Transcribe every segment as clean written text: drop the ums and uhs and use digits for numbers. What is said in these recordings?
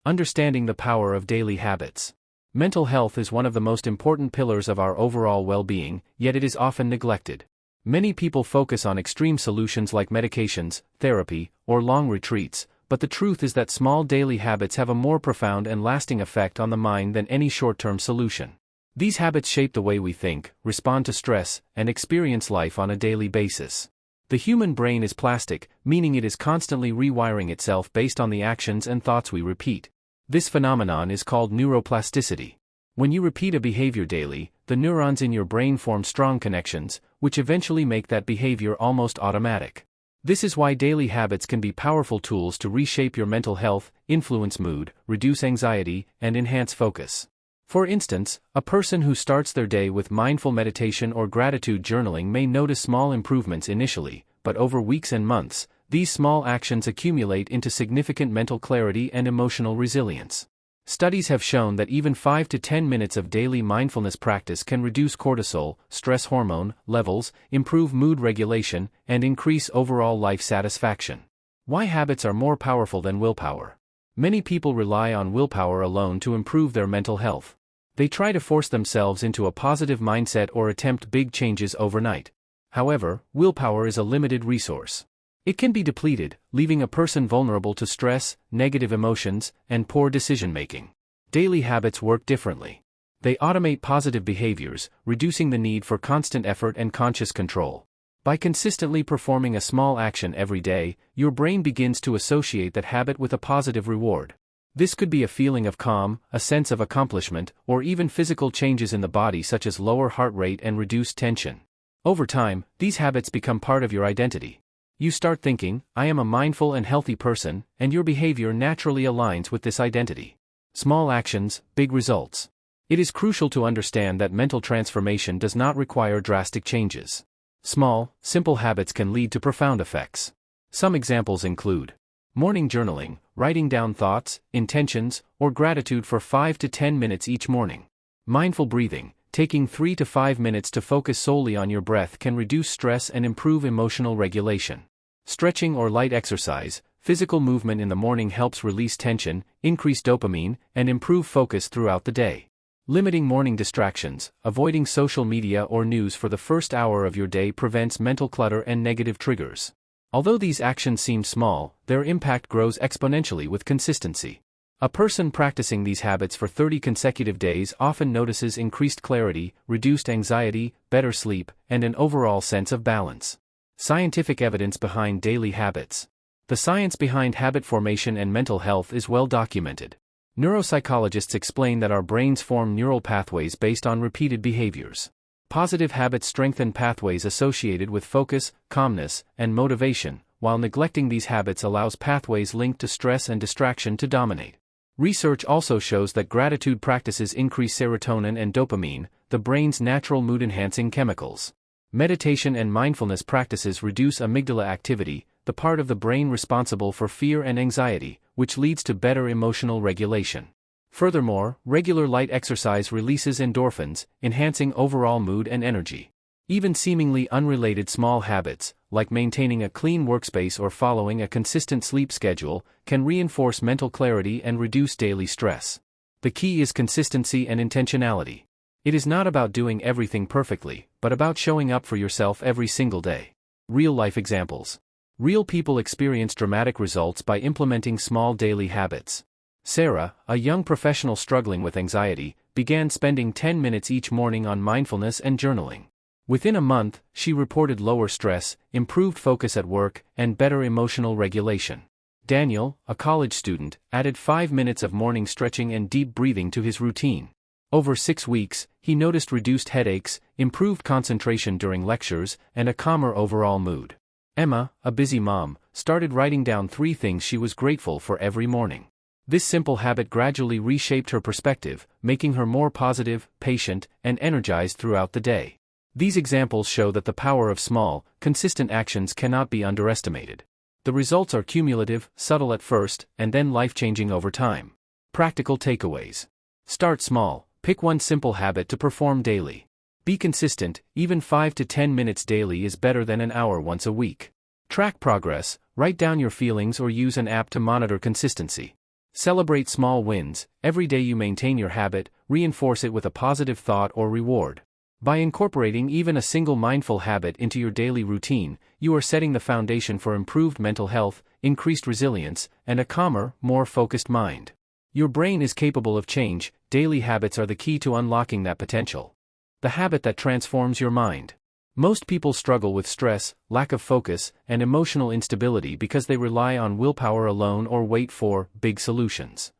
Understanding the power of daily habits. Mental health is one of the most important pillars of our overall well-being, yet it is often neglected. Many people focus on extreme solutions like medications, therapy, or long retreats, but the truth is that small daily habits have a more profound and lasting effect on the mind than any short-term solution. These habits shape the way we think, respond to stress, and experience life on a daily basis. The human brain is plastic, meaning it is constantly rewiring itself based on the actions and thoughts we repeat. This phenomenon is called neuroplasticity. When you repeat a behavior daily, the neurons in your brain form strong connections, which eventually make that behavior almost automatic. This is why daily habits can be powerful tools to reshape your mental health, influence mood, reduce anxiety, and enhance focus. For instance, a person who starts their day with mindful meditation or gratitude journaling may notice small improvements initially, but over weeks and months, these small actions accumulate into significant mental clarity and emotional resilience. Studies have shown that even 5 to 10 minutes of daily mindfulness practice can reduce cortisol, stress hormone, levels, improve mood regulation, and increase overall life satisfaction. Why habits are more powerful than willpower? Many people rely on willpower alone to improve their mental health. They try to force themselves into a positive mindset or attempt big changes overnight. However, willpower is a limited resource. It can be depleted, leaving a person vulnerable to stress, negative emotions, and poor decision-making. Daily habits work differently. They automate positive behaviors, reducing the need for constant effort and conscious control. By consistently performing a small action every day, your brain begins to associate that habit with a positive reward. This could be a feeling of calm, a sense of accomplishment, or even physical changes in the body such as lower heart rate and reduced tension. Over time, these habits become part of your identity. You start thinking, I am a mindful and healthy person, and your behavior naturally aligns with this identity. Small actions, big results. It is crucial to understand that mental transformation does not require drastic changes. Small, simple habits can lead to profound effects. Some examples include morning journaling, writing down thoughts, intentions, or gratitude for 5 to 10 minutes each morning. Mindful breathing, taking 3 to 5 minutes to focus solely on your breath can reduce stress and improve emotional regulation. Stretching or light exercise, physical movement in the morning helps release tension, increase dopamine, and improve focus throughout the day. Limiting morning distractions, avoiding social media or news for the first hour of your day prevents mental clutter and negative triggers. Although these actions seem small, their impact grows exponentially with consistency. A person practicing these habits for 30 consecutive days often notices increased clarity, reduced anxiety, better sleep, and an overall sense of balance. Scientific evidence behind daily habits. The science behind habit formation and mental health is well documented. Neuropsychologists explain that our brains form neural pathways based on repeated behaviors. Positive habits strengthen pathways associated with focus, calmness, and motivation, while neglecting these habits allows pathways linked to stress and distraction to dominate. Research also shows that gratitude practices increase serotonin and dopamine, the brain's natural mood-enhancing chemicals. Meditation and mindfulness practices reduce amygdala activity, the part of the brain responsible for fear and anxiety, which leads to better emotional regulation. Furthermore, regular light exercise releases endorphins, enhancing overall mood and energy. Even seemingly unrelated small habits, like maintaining a clean workspace or following a consistent sleep schedule, can reinforce mental clarity and reduce daily stress. The key is consistency and intentionality. It is not about doing everything perfectly, but about showing up for yourself every single day. Real-life examples. Real people experience dramatic results by implementing small daily habits. Sarah, a young professional struggling with anxiety, began spending 10 minutes each morning on mindfulness and journaling. Within a month, she reported lower stress, improved focus at work, and better emotional regulation. Daniel, a college student, added 5 minutes of morning stretching and deep breathing to his routine. Over 6 weeks, he noticed reduced headaches, improved concentration during lectures, and a calmer overall mood. Emma, a busy mom, started writing down 3 things she was grateful for every morning. This simple habit gradually reshaped her perspective, making her more positive, patient, and energized throughout the day. These examples show that the power of small, consistent actions cannot be underestimated. The results are cumulative, subtle at first, and then life-changing over time. Practical takeaways. Start small, pick one simple habit to perform daily. Be consistent, even 5 to 10 minutes daily is better than an hour once a week. Track progress, write down your feelings or use an app to monitor consistency. Celebrate small wins. Every day you maintain your habit, reinforce it with a positive thought or reward. By incorporating even a single mindful habit into your daily routine, you are setting the foundation for improved mental health, increased resilience, and a calmer, more focused mind. Your brain is capable of change. Daily habits are the key to unlocking that potential. The habit that transforms your mind. Most people struggle with stress, lack of focus, and emotional instability because they rely on willpower alone or wait for big solutions.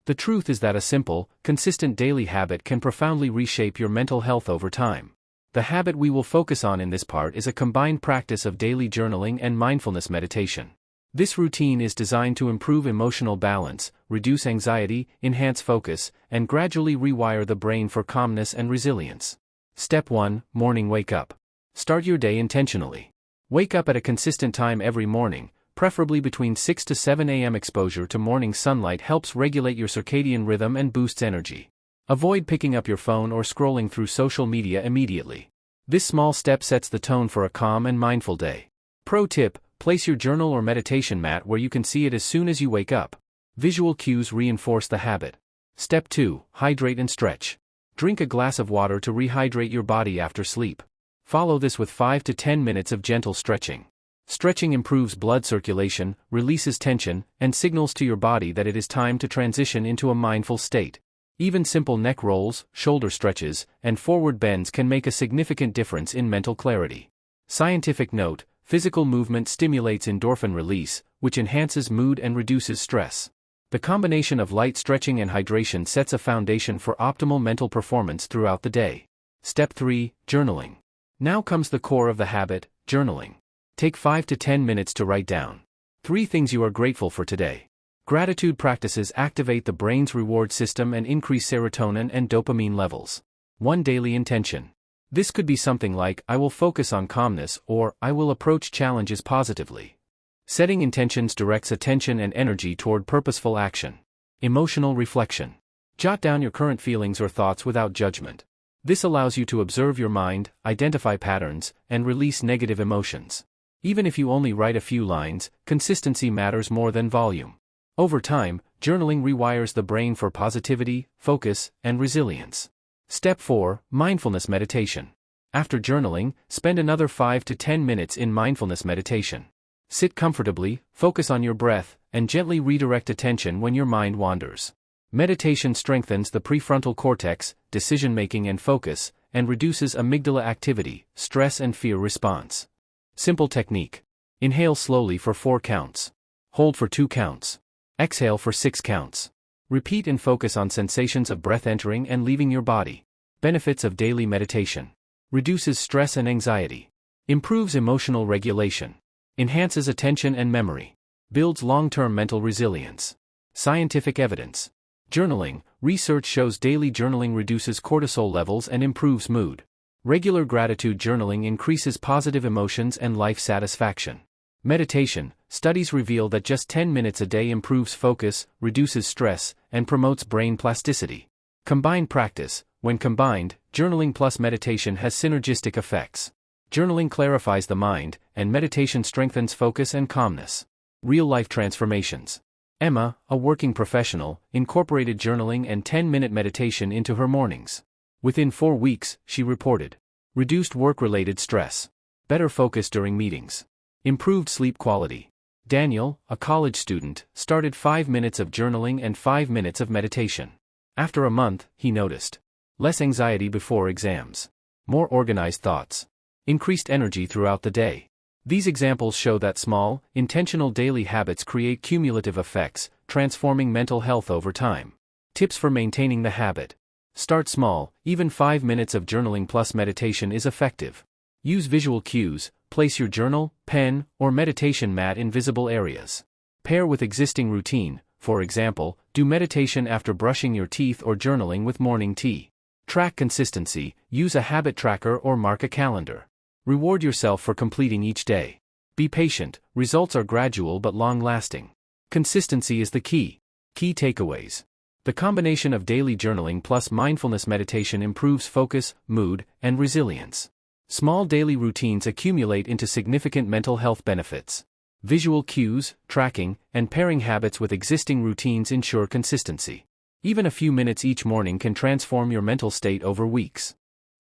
The truth is that a simple, consistent daily habit can profoundly reshape your mental health over time. The habit we will focus on in this part is a combined practice of daily journaling and mindfulness meditation. This routine is designed to improve emotional balance, reduce anxiety, enhance focus, and gradually rewire the brain for calmness and resilience. Step 1. Morning wake up. Start your day intentionally. Wake up at a consistent time every morning, preferably between 6 to 7 a.m. Exposure to morning sunlight helps regulate your circadian rhythm and boosts energy. Avoid picking up your phone or scrolling through social media immediately. This small step sets the tone for a calm and mindful day. Pro tip: place your journal or meditation mat where you can see it as soon as you wake up. Visual cues reinforce the habit. Step 2. Hydrate and stretch. Drink a glass of water to rehydrate your body after sleep. Follow this with 5 to 10 minutes of gentle stretching. Stretching improves blood circulation, releases tension, and signals to your body that it is time to transition into a mindful state. Even simple neck rolls, shoulder stretches, and forward bends can make a significant difference in mental clarity. Scientific note: physical movement stimulates endorphin release, which enhances mood and reduces stress. The combination of light stretching and hydration sets a foundation for optimal mental performance throughout the day. Step 3. Journaling. Now comes the core of the habit: journaling. Take 5 to 10 minutes to write down 3 things you are grateful for today. Gratitude practices activate the brain's reward system and increase serotonin and dopamine levels. 1 daily intention. This could be something like, I will focus on calmness, or I will approach challenges positively. Setting intentions directs attention and energy toward purposeful action. Emotional reflection. Jot down your current feelings or thoughts without judgment. This allows you to observe your mind, identify patterns, and release negative emotions. Even if you only write a few lines, consistency matters more than volume. Over time, journaling rewires the brain for positivity, focus, and resilience. Step 4. Mindfulness meditation. After journaling, spend another 5 to 10 minutes in mindfulness meditation. Sit comfortably, focus on your breath, and gently redirect attention when your mind wanders. Meditation strengthens the prefrontal cortex, decision-making and focus, and reduces amygdala activity, stress and fear response. Simple technique. Inhale slowly for 4 counts. Hold for 2 counts. Exhale for 6 counts. Repeat and focus on sensations of breath entering and leaving your body. Benefits of daily meditation. Reduces stress and anxiety. Improves emotional regulation. Enhances attention and memory. Builds long-term mental resilience. Scientific evidence. Journaling. Research shows daily journaling reduces cortisol levels and improves mood. Regular gratitude journaling increases positive emotions and life satisfaction. Meditation. Studies reveal that just 10 minutes a day improves focus, reduces stress, and promotes brain plasticity. Combined practice. When combined, journaling plus meditation has synergistic effects. Journaling clarifies the mind, and meditation strengthens focus and calmness. Real-life transformations. Emma, a working professional, incorporated journaling and 10-minute meditation into her mornings. Within 4 weeks, she reported reduced work-related stress, better focus during meetings, improved sleep quality. Daniel, a college student, started 5 minutes of journaling and 5 minutes of meditation. After a month, he noticed less anxiety before exams, more organized thoughts, increased energy throughout the day. These examples show that small, intentional daily habits create cumulative effects, transforming mental health over time. Tips for maintaining the habit. Start small. Even 5 minutes of journaling plus meditation is effective. Use visual cues. Place your journal, pen, or meditation mat in visible areas. Pair with existing routine. For example, do meditation after brushing your teeth or journaling with morning tea. Track consistency. Use a habit tracker or mark a calendar. Reward yourself for completing each day. Be patient. Results are gradual but long-lasting. Consistency is the key. Key takeaways. The combination of daily journaling plus mindfulness meditation improves focus, mood, and resilience. Small daily routines accumulate into significant mental health benefits. Visual cues, tracking, and pairing habits with existing routines ensure consistency. Even a few minutes each morning can transform your mental state over weeks.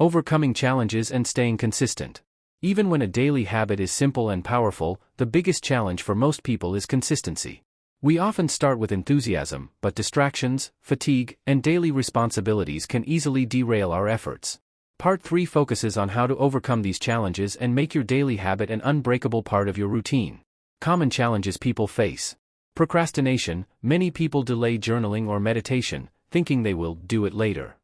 Overcoming challenges and staying consistent. Even when a daily habit is simple and powerful, the biggest challenge for most people is consistency. We often start with enthusiasm, but distractions, fatigue, and daily responsibilities can easily derail our efforts. Part 3 focuses on how to overcome these challenges and make your daily habit an unbreakable part of your routine. Common challenges people face. Procrastination. Many people delay journaling or meditation, thinking they will do it later.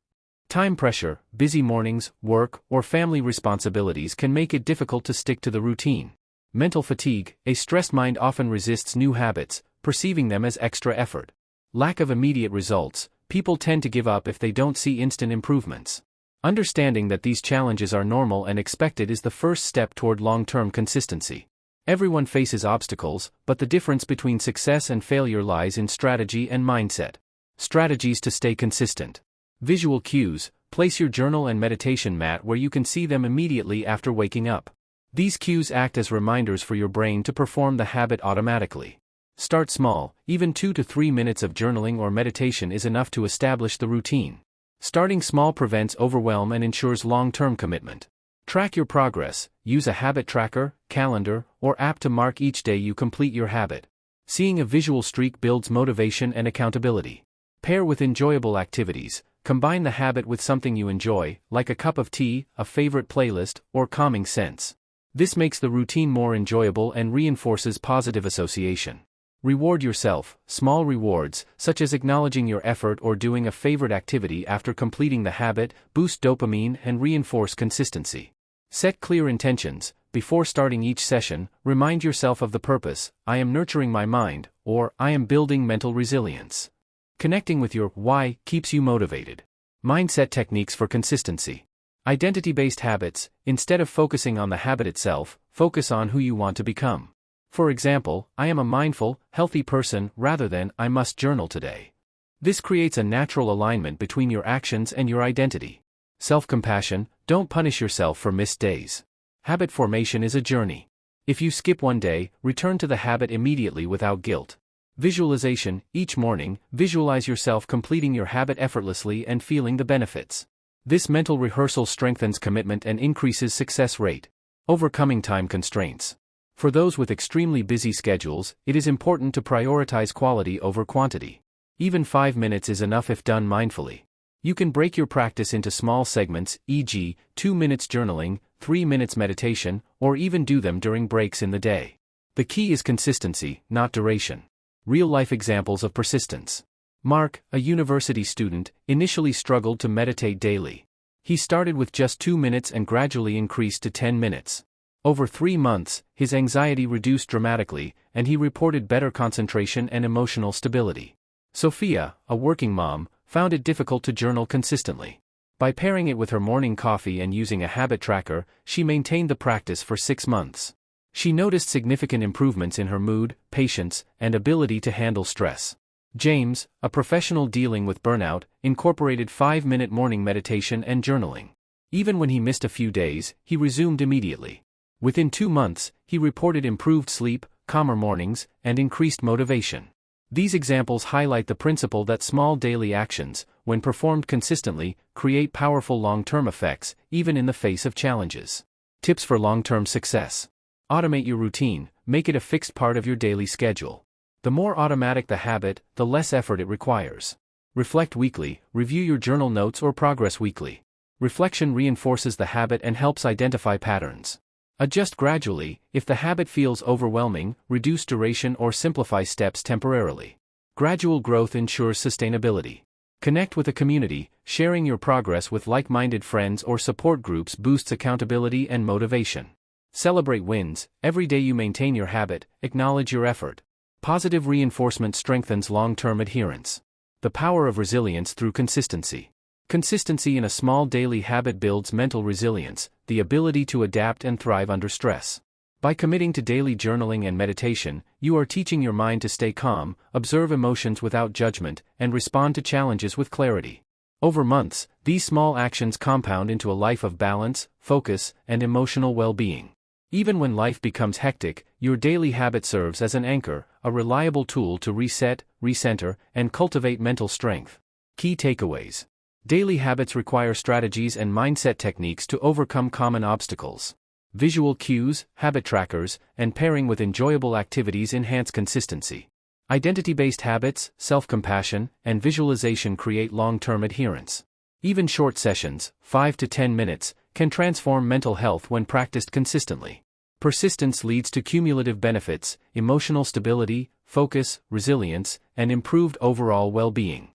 Time pressure. Busy mornings, work, or family responsibilities can make it difficult to stick to the routine. Mental fatigue. A stressed mind often resists new habits, perceiving them as extra effort. Lack of immediate results. People tend to give up if they don't see instant improvements. Understanding that these challenges are normal and expected is the first step toward long-term consistency. Everyone faces obstacles, but the difference between success and failure lies in strategy and mindset. Strategies to stay consistent. Visual cues. Place your journal and meditation mat where you can see them immediately after waking up. These cues act as reminders for your brain to perform the habit automatically. Start small. Even 2 to 3 minutes of journaling or meditation is enough to establish the routine. Starting small prevents overwhelm and ensures long-term commitment. Track your progress. Use a habit tracker, calendar, or app to mark each day you complete your habit. Seeing a visual streak builds motivation and accountability. Pair with enjoyable activities. Combine the habit with something you enjoy, like a cup of tea, a favorite playlist, or calming scents. This makes the routine more enjoyable and reinforces positive association. Reward yourself. Small rewards, such as acknowledging your effort or doing a favorite activity after completing the habit, boost dopamine and reinforce consistency. Set clear intentions. Before starting each session, remind yourself of the purpose: I am nurturing my mind, or I am building mental resilience. Connecting with your why keeps you motivated. Mindset techniques for consistency. Identity-based habits. Instead of focusing on the habit itself, focus on who you want to become. For example, I am a mindful, healthy person rather than I must journal today. This creates a natural alignment between your actions and your identity. Self-compassion. Don't punish yourself for missed days. Habit formation is a journey. If you skip one day, return to the habit immediately without guilt. Visualization. Each morning, visualize yourself completing your habit effortlessly and feeling the benefits. This mental rehearsal strengthens commitment and increases success rate. Overcoming time constraints. For those with extremely busy schedules, it is important to prioritize quality over quantity. Even 5 minutes is enough if done mindfully. You can break your practice into small segments, e.g., 2 minutes journaling, 3 minutes meditation, or even do them during breaks in the day. The key is consistency, not duration. Real-life examples of persistence. Mark, a university student, initially struggled to meditate daily. He started with just 2 minutes and gradually increased to 10 minutes. Over 3 months, his anxiety reduced dramatically, and he reported better concentration and emotional stability. Sophia, a working mom, found it difficult to journal consistently. By pairing it with her morning coffee and using a habit tracker, she maintained the practice for 6 months. She noticed significant improvements in her mood, patience, and ability to handle stress. James, a professional dealing with burnout, incorporated 5-minute morning meditation and journaling. Even when he missed a few days, he resumed immediately. Within 2 months, he reported improved sleep, calmer mornings, and increased motivation. These examples highlight the principle that small daily actions, when performed consistently, create powerful long-term effects, even in the face of challenges. Tips for long-term success. Automate your routine. Make it a fixed part of your daily schedule. The more automatic the habit, the less effort it requires. Reflect weekly. Review your journal notes or progress weekly. Reflection reinforces the habit and helps identify patterns. Adjust gradually. If the habit feels overwhelming, reduce duration or simplify steps temporarily. Gradual growth ensures sustainability. Connect with a community. Sharing your progress with like-minded friends or support groups boosts accountability and motivation. Celebrate wins. Every day you maintain your habit, acknowledge your effort. Positive reinforcement strengthens long-term adherence. The power of resilience through consistency. Consistency in a small daily habit builds mental resilience, the ability to adapt and thrive under stress. By committing to daily journaling and meditation, you are teaching your mind to stay calm, observe emotions without judgment, and respond to challenges with clarity. Over months, these small actions compound into a life of balance, focus, and emotional well-being. Even when life becomes hectic, your daily habit serves as an anchor, a reliable tool to reset, recenter, and cultivate mental strength. Key takeaways. Daily habits require strategies and mindset techniques to overcome common obstacles. Visual cues, habit trackers, and pairing with enjoyable activities enhance consistency. Identity-based habits, self-compassion, and visualization create long-term adherence. Even short sessions, 5 to 10 minutes, can transform mental health when practiced consistently. Persistence leads to cumulative benefits, emotional stability, focus, resilience, and improved overall well-being.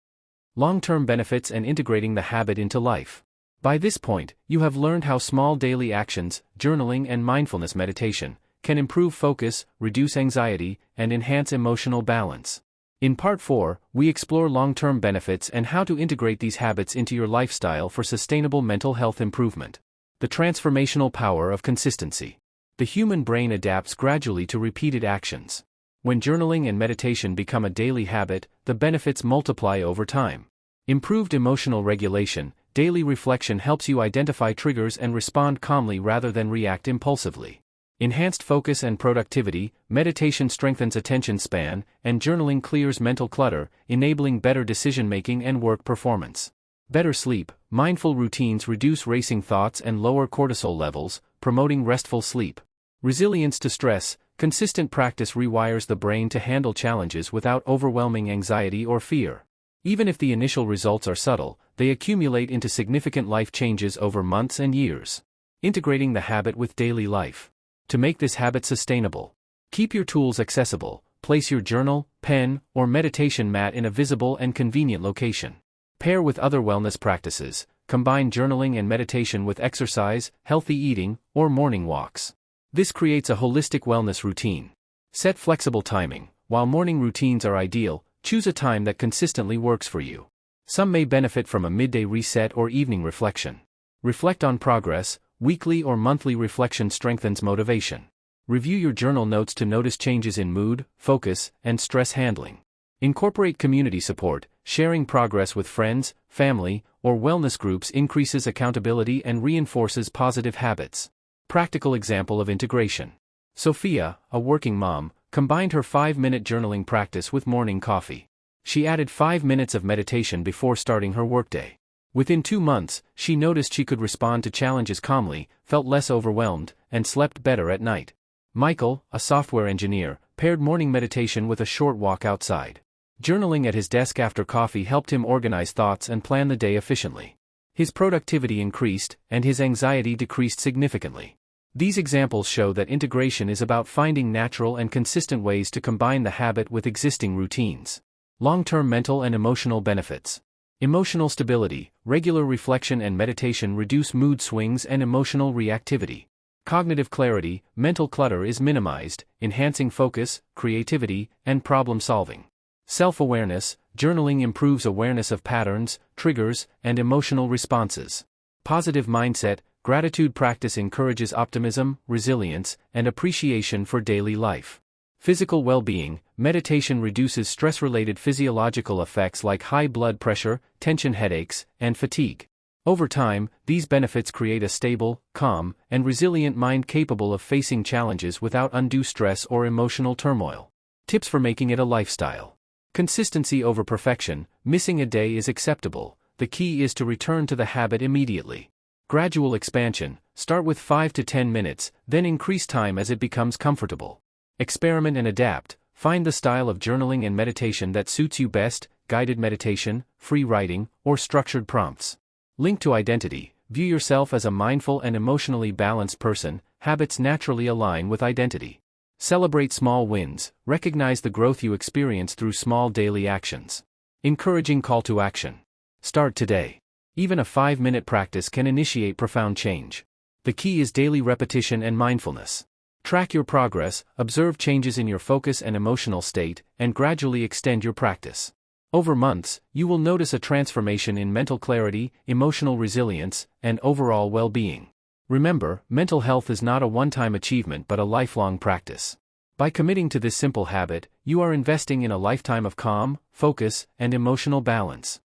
Long-term benefits and integrating the habit into life. By this point, you have learned how small daily actions, journaling and mindfulness meditation, can improve focus, reduce anxiety, and enhance emotional balance. In Part 4, we explore long-term benefits and how to integrate these habits into your lifestyle for sustainable mental health improvement. The transformational power of consistency. The human brain adapts gradually to repeated actions. When journaling and meditation become a daily habit, the benefits multiply over time. Improved emotional regulation. Daily reflection helps you identify triggers and respond calmly rather than react impulsively. Enhanced focus and productivity. Meditation strengthens attention span, and journaling clears mental clutter, enabling better decision-making and work performance. Better sleep. Mindful routines reduce racing thoughts and lower cortisol levels, promoting restful sleep. Resilience to stress. Consistent practice rewires the brain to handle challenges without overwhelming anxiety or fear. Even if the initial results are subtle, they accumulate into significant life changes over months and years. Integrating the habit with daily life. To make this habit sustainable, keep your tools accessible. Place your journal, pen, or meditation mat in a visible and convenient location. Pair with other wellness practices. Combine journaling and meditation with exercise, healthy eating, or morning walks. This creates a holistic wellness routine. Set flexible timing. While morning routines are ideal, choose a time that consistently works for you. Some may benefit from a midday reset or evening reflection. Reflect on progress. Weekly or monthly reflection strengthens motivation. Review your journal notes to notice changes in mood, focus, and stress handling. Incorporate community support. Sharing progress with friends, family, or wellness groups increases accountability and reinforces positive habits. Practical example of integration. Sophia, a working mom, combined her 5-minute journaling practice with morning coffee. She added 5 minutes of meditation before starting her workday. Within 2 months, she noticed she could respond to challenges calmly, felt less overwhelmed, and slept better at night. Michael, a software engineer, paired morning meditation with a short walk outside. Journaling at his desk after coffee helped him organize thoughts and plan the day efficiently. His productivity increased, and his anxiety decreased significantly. These examples show that integration is about finding natural and consistent ways to combine the habit with existing routines. Long-term mental and emotional benefits. Emotional stability. Regular reflection and meditation reduce mood swings and emotional reactivity. Cognitive clarity. Mental clutter is minimized, enhancing focus, creativity, and problem-solving. Self-awareness. Journaling improves awareness of patterns, triggers, and emotional responses. Positive mindset. Gratitude practice encourages optimism, resilience, and appreciation for daily life. Physical well-being. Meditation reduces stress-related physiological effects like high blood pressure, tension headaches, and fatigue. Over time, these benefits create a stable, calm, and resilient mind capable of facing challenges without undue stress or emotional turmoil. Tips for making it a lifestyle. Consistency over perfection. Missing a day is acceptable. The key is to return to the habit immediately. Gradual expansion. Start with 5 to 10 minutes, then increase time as it becomes comfortable. Experiment and adapt. Find the style of journaling and meditation that suits you best: guided meditation, free writing, or structured prompts. Link to identity. View yourself as a mindful and emotionally balanced person. Habits naturally align with identity. Celebrate small wins. Recognize the growth you experience through small daily actions. Encouraging call to action. Start today. Even a 5-minute practice can initiate profound change. The key is daily repetition and mindfulness. Track your progress, observe changes in your focus and emotional state, and gradually extend your practice. Over months, you will notice a transformation in mental clarity, emotional resilience, and overall well-being. Remember, mental health is not a one-time achievement but a lifelong practice. By committing to this simple habit, you are investing in a lifetime of calm, focus, and emotional balance.